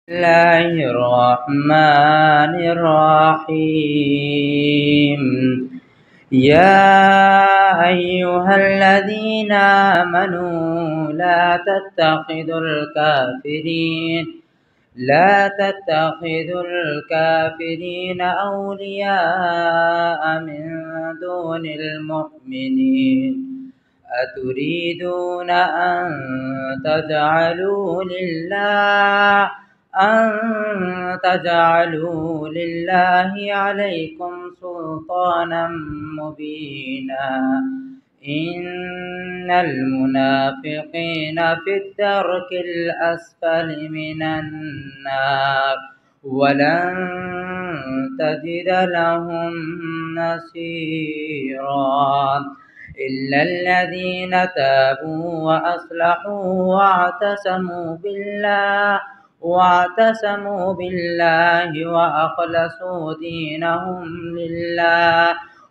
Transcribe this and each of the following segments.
الله الرحمن الرحيم يا أيها الذين آمنوا لا تتخذوا الكافرين أولياء من دون المؤمنين أتريدون أن تجعلوا لله عليكم سلطانا مبينا إن المنافقين في الدرك الأسفل من النار ولن تجد لهم نصيرا إلا الذين تابوا وأصلحوا واعتصموا بالله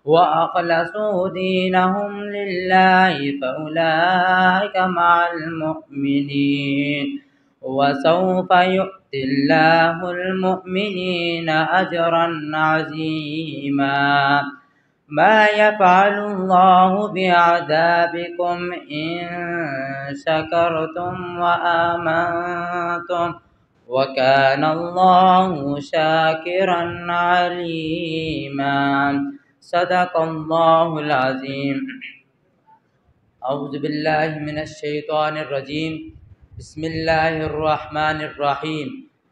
وأخلصوا دينهم لله فأولئك مع المؤمنين وسوف يؤتي الله المؤمنين أجرا عظيما ما يفعل الله بعذابكم إن شكرتم وآمنتم وكان الله شاكرا عليما صدق الله العظيم أعوذ بالله من الشيطان الرجيم بسم الله الرحمن الرحیم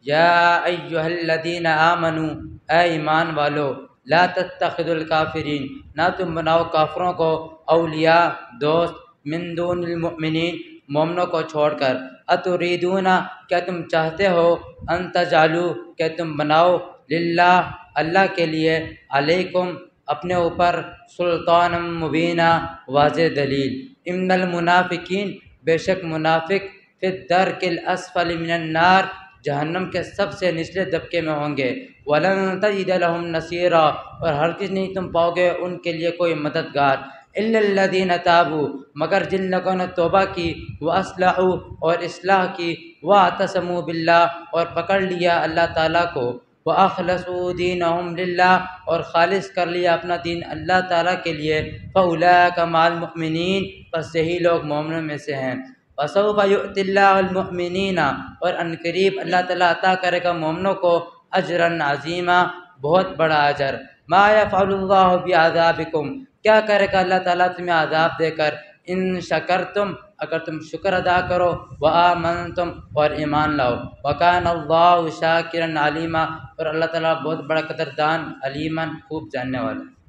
یا ایہا الذین آمنوا اے ایمان والو لا تتخذوا الکافرین نہ تم بناؤ کافروں کو اولیاء دوست من دون المؤمنین مومنوں کو چھوڑ کر اتریدون کیا تم چاہتے ہو ان تجعلوا کہ تم بناؤ للہ اللہ کے لیے علیکم اپنے اوپر سلطان مبینہ واضح دلیل ان المنافقین بے شک منافق فی الدرک الاسفل من النار جہنم کے سب سے نچلے طبقے میں ہوں گے وَلَن تَجِدَ لَهُمْ نَصِيرًا اور ہرگز نہیں تم پاؤ گے ان کے لیے کوئی مددگار إِلَّا الَّذِينَ تَابُوا مگر جن لوگوں نے توبہ کی وَأَصْلَحُوا اور اصلاح کی وَاعْتَصَمُوا بِاللَّهِ اور پکڑ لیا اللہ تعالیٰ کو وَأَخْلَصُوا دِينَهُمْ لِلَّهِ اور خالص کر لیا اپنا دین اللہ تعالیٰ کے لیے فَأُولَٰئِكَ مَعَ الْمُؤْمِنِينَ پس یہی لوگ مومنوں میں سے ہیں وَسَوْفَ يُؤْتِ اللَّهُ الْمُؤْمِنِينَ اور ان قریب اللہ تعالیٰ عطا کرے گا مومنوں کو اجراً عظیما بہت بڑا اجر ما يفعل اللہ بعذابکم کیا کرے گا اللہ تعالیٰ تمہیں عذاب دے کر ان شکرتم اگر تم شکر ادا کرو وآمنتم اور ایمان لاؤ وکان اللہ شاکرا علیما اور اللہ تعالیٰ بہت بڑا قدردان علیما خوب جاننے والا